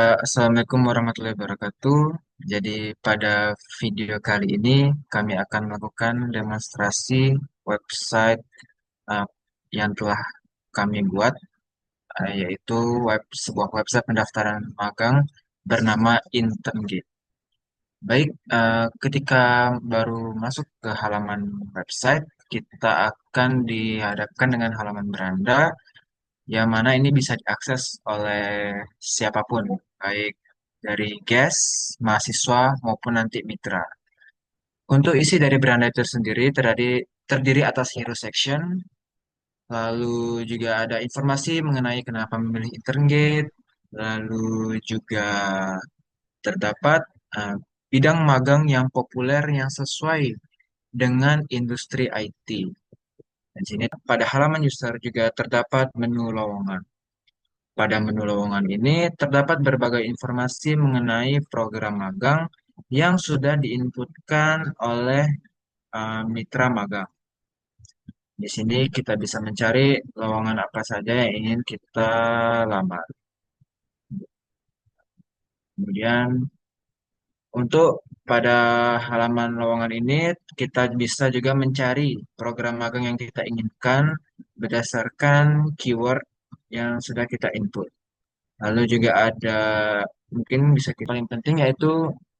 Assalamualaikum warahmatullahi wabarakatuh. Jadi pada video kali ini kami akan melakukan demonstrasi website uh, yang telah kami buat, yaitu sebuah website pendaftaran magang bernama Interngate. Baik, ketika baru masuk ke halaman website, kita akan dihadapkan dengan halaman beranda yang mana ini bisa diakses oleh siapapun, baik dari guest, mahasiswa, maupun nanti mitra. Untuk isi dari beranda itu sendiri terdiri atas hero section, lalu juga ada informasi mengenai kenapa memilih Interngate, lalu juga terdapat eh, bidang magang yang populer yang sesuai dengan industri IT. Dan sini pada halaman user juga terdapat menu lowongan. Pada menu lowongan ini terdapat berbagai informasi mengenai program magang yang sudah diinputkan oleh mitra magang. Di sini kita bisa mencari lowongan apa saja yang ingin kita lamar. Kemudian untuk pada halaman lowongan ini kita bisa juga mencari program magang yang kita inginkan berdasarkan keyword yang sudah kita input. Lalu juga ada mungkin bisa kita paling penting yaitu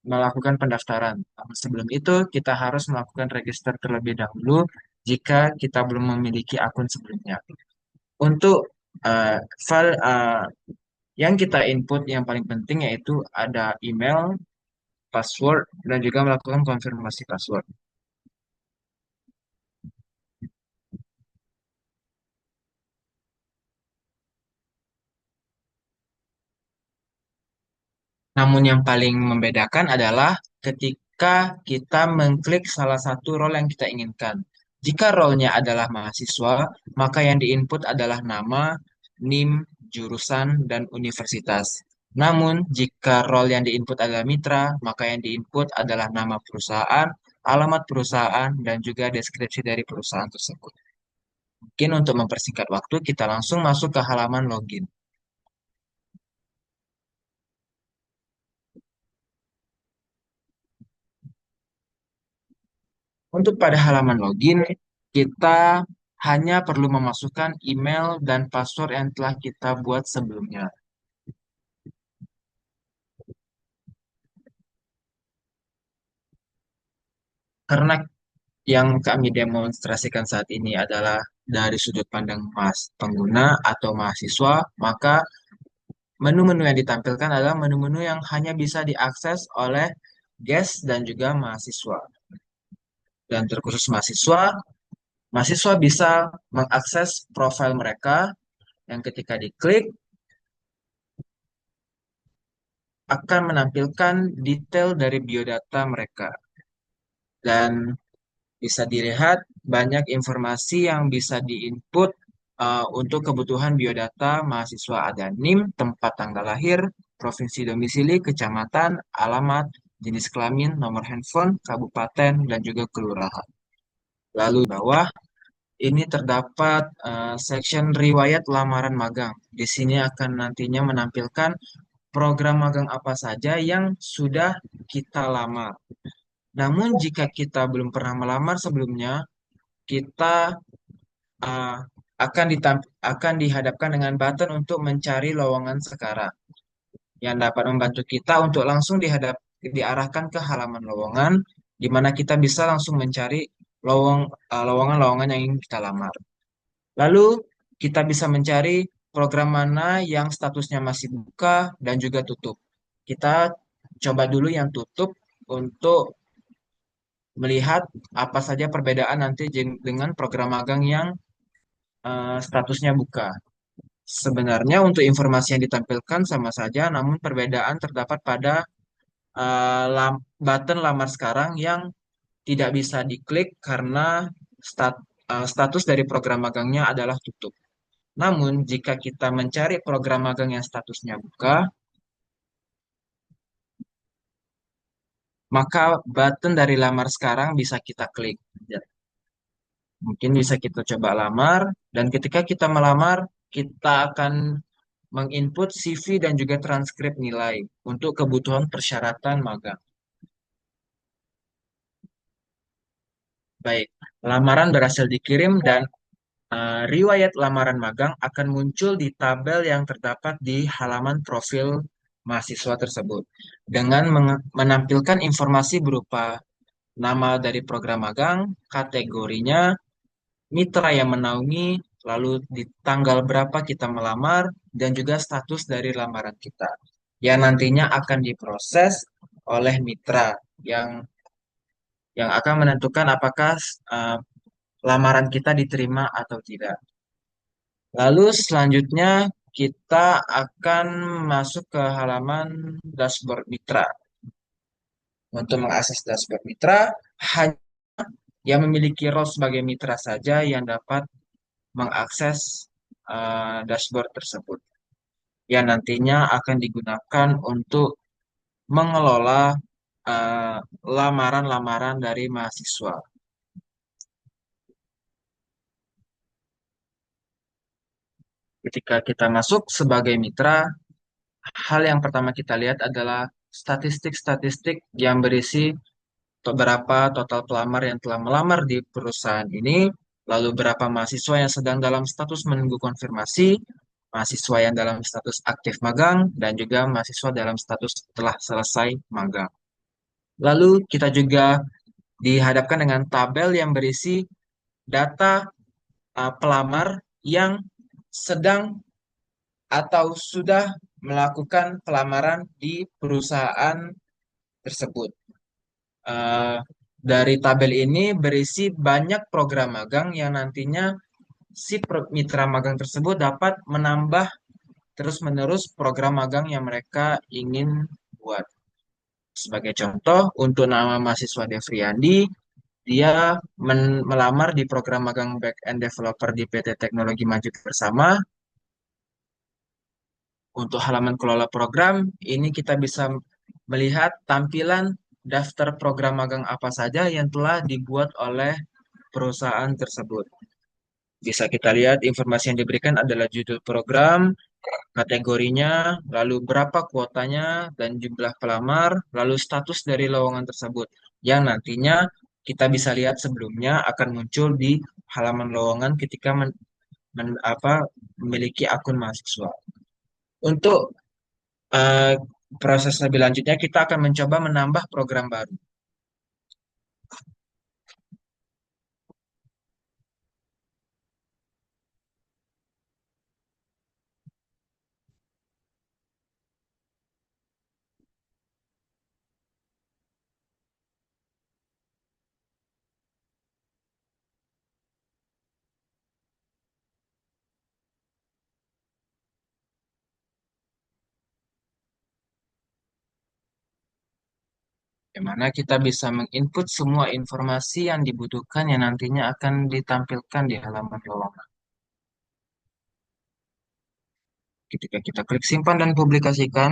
melakukan pendaftaran. Sebelum itu kita harus melakukan register terlebih dahulu jika kita belum memiliki akun sebelumnya. Untuk uh, file yang kita input yang paling penting yaitu ada email, password, dan juga melakukan konfirmasi password. Namun yang paling membedakan adalah ketika kita mengklik salah satu role yang kita inginkan. Jika role-nya adalah mahasiswa, maka yang diinput adalah nama, NIM, jurusan, dan universitas. Namun, jika role yang diinput adalah mitra, maka yang diinput adalah nama perusahaan, alamat perusahaan, dan juga deskripsi dari perusahaan tersebut. Mungkin untuk mempersingkat waktu, kita langsung masuk ke halaman login. Untuk pada halaman login, kita hanya perlu memasukkan email dan password yang telah kita buat sebelumnya. Karena yang kami demonstrasikan saat ini adalah dari sudut pandang pengguna atau mahasiswa, maka menu-menu yang ditampilkan adalah menu-menu yang hanya bisa diakses oleh guest dan juga mahasiswa. Dan terkhusus mahasiswa, mahasiswa bisa mengakses profil mereka yang ketika diklik akan menampilkan detail dari biodata mereka. Dan bisa dilihat banyak informasi yang bisa diinput untuk kebutuhan biodata mahasiswa ada NIM, tempat tanggal lahir, provinsi domisili, kecamatan, alamat, jenis kelamin, nomor handphone, kabupaten, dan juga kelurahan. Lalu di bawah ini terdapat section riwayat lamaran magang. Di sini akan nantinya menampilkan program magang apa saja yang sudah kita lamar. Namun jika kita belum pernah melamar sebelumnya, kita uh, akan dihadapkan dengan button untuk mencari lowongan sekarang yang dapat membantu kita untuk langsung diarahkan ke halaman lowongan di mana kita bisa langsung mencari lowongan-lowongan yang ingin kita lamar. Lalu kita bisa mencari program mana yang statusnya masih buka dan juga tutup. Kita coba dulu yang tutup untuk melihat apa saja perbedaan nanti dengan program magang yang statusnya buka. Sebenarnya untuk informasi yang ditampilkan sama saja, namun perbedaan terdapat pada button lamar sekarang yang tidak bisa diklik karena status dari program magangnya adalah tutup. Namun, jika kita mencari program magang yang statusnya buka, maka button dari lamar sekarang bisa kita klik. Ya, mungkin bisa kita coba lamar, dan ketika kita melamar, kita akan menginput CV dan juga transkrip nilai untuk kebutuhan persyaratan magang. Baik, lamaran berhasil dikirim dan riwayat lamaran magang akan muncul di tabel yang terdapat di halaman profil mahasiswa tersebut dengan menampilkan informasi berupa nama dari program magang, kategorinya, mitra yang menaungi, lalu di tanggal berapa kita melamar, dan juga status dari lamaran kita yang nantinya akan diproses oleh mitra yang yang akan menentukan apakah uh, lamaran kita diterima atau tidak. Lalu selanjutnya kita akan masuk ke halaman dashboard mitra. Untuk mengakses dashboard mitra, hanya yang memiliki role sebagai mitra saja yang dapat mengakses dashboard tersebut. Yang nantinya akan digunakan untuk mengelola eh, lamaran-lamaran dari mahasiswa. Ketika kita masuk sebagai mitra, hal yang pertama kita lihat adalah statistik-statistik yang berisi berapa total pelamar yang telah melamar di perusahaan ini, lalu berapa mahasiswa yang sedang dalam status menunggu konfirmasi, mahasiswa yang dalam status aktif magang, dan juga mahasiswa dalam status telah selesai magang. Lalu kita juga dihadapkan dengan tabel yang berisi data pelamar yang sedang atau sudah melakukan pelamaran di perusahaan tersebut. Eh, dari tabel ini berisi banyak program magang yang nantinya si mitra magang tersebut dapat menambah terus-menerus program magang yang mereka ingin buat. Sebagai contoh, untuk nama mahasiswa Devriandi, dia melamar di program magang back-end developer di PT Teknologi Maju Bersama. Untuk halaman kelola program, ini kita bisa melihat tampilan daftar program magang apa saja yang telah dibuat oleh perusahaan tersebut. Bisa kita lihat informasi yang diberikan adalah judul program, kategorinya, lalu berapa kuotanya, dan jumlah pelamar, lalu status dari lowongan tersebut. Yang nantinya kita bisa lihat sebelumnya akan muncul di halaman lowongan ketika memiliki akun mahasiswa. Untuk eh, proses lebih lanjutnya, kita akan mencoba menambah program baru. Di mana kita bisa menginput semua informasi yang dibutuhkan yang nantinya akan ditampilkan di halaman lowongan. Ketika kita klik simpan dan publikasikan,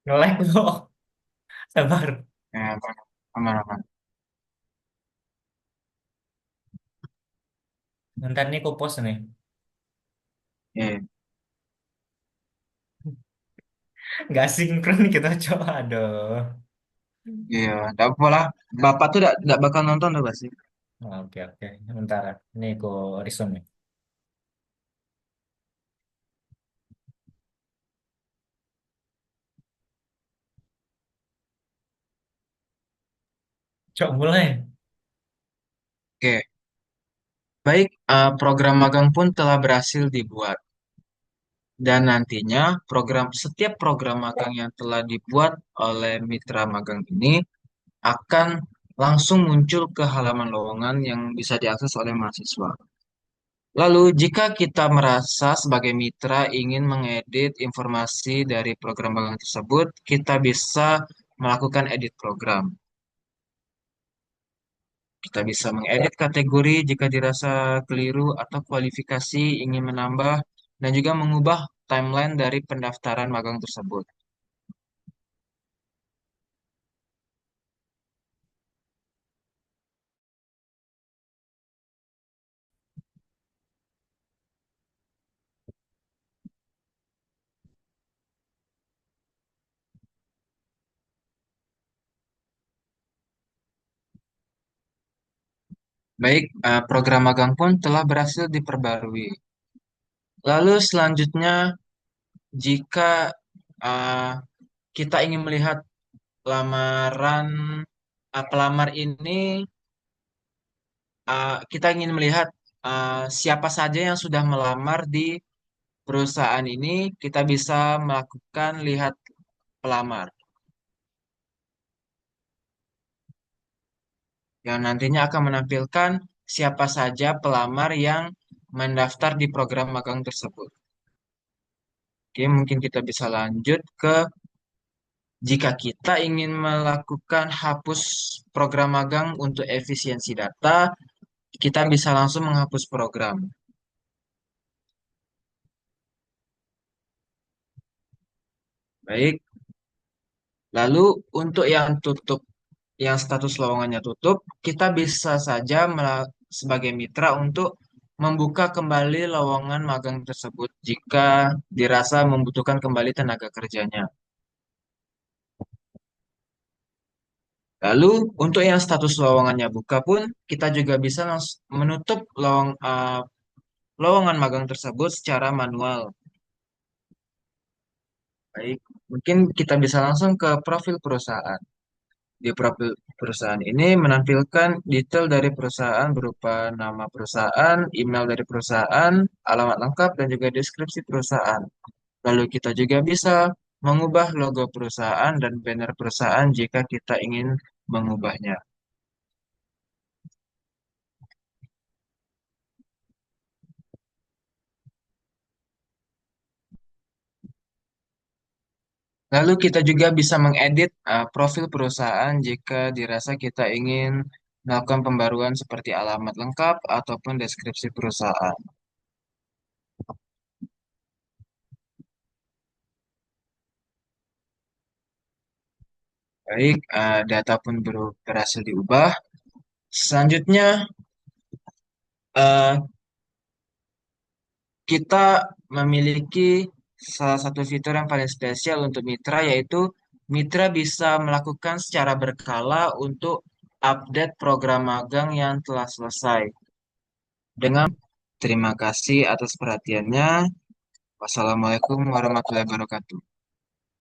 Nge-lag kok. Sabar. aman-aman. Bentar nih aku post nih. Ya, Nggak sinkron kita coba. Aduh. iya, tidak apa lah. Bapak tuh tidak bakal nonton tuh pasti. Oke, oke. Bentar. Ini aku resume nih. Coba mulai. Oke, baik. Program magang pun telah berhasil dibuat. Dan nantinya setiap program magang yang telah dibuat oleh mitra magang ini akan langsung muncul ke halaman lowongan yang bisa diakses oleh mahasiswa. Lalu, jika kita merasa sebagai mitra ingin mengedit informasi dari program magang tersebut, kita bisa melakukan edit program. Kita bisa mengedit kategori jika dirasa keliru atau kualifikasi ingin menambah dan juga mengubah timeline dari pendaftaran magang tersebut. Baik, program magang pun telah berhasil diperbarui. Lalu selanjutnya, jika uh, kita ingin melihat lamaran pelamar ini, kita ingin melihat siapa saja yang sudah melamar di perusahaan ini, kita bisa melakukan lihat pelamar, yang nantinya akan menampilkan siapa saja pelamar yang mendaftar di program magang tersebut. Oke, mungkin kita bisa lanjut ke jika kita ingin melakukan hapus program magang untuk efisiensi data, kita bisa langsung menghapus program. Baik, lalu untuk yang tutup, yang status lowongannya tutup, kita bisa saja sebagai mitra untuk membuka kembali lowongan magang tersebut jika dirasa membutuhkan kembali tenaga kerjanya. Lalu untuk yang status lowongannya buka pun, kita juga bisa menutup lowongan magang tersebut secara manual. Baik, mungkin kita bisa langsung ke profil perusahaan. Di profil perusahaan ini menampilkan detail dari perusahaan berupa nama perusahaan, email dari perusahaan, alamat lengkap, dan juga deskripsi perusahaan. Lalu kita juga bisa mengubah logo perusahaan dan banner perusahaan jika kita ingin mengubahnya. Lalu kita juga bisa mengedit profil perusahaan jika dirasa kita ingin melakukan pembaruan seperti alamat lengkap ataupun deskripsi perusahaan. Baik, data pun berhasil diubah. Selanjutnya, eh, kita memiliki salah satu fitur yang paling spesial untuk mitra, yaitu mitra bisa melakukan secara berkala untuk update program magang yang telah selesai. Dengan terima kasih atas perhatiannya. Wassalamualaikum warahmatullahi wabarakatuh.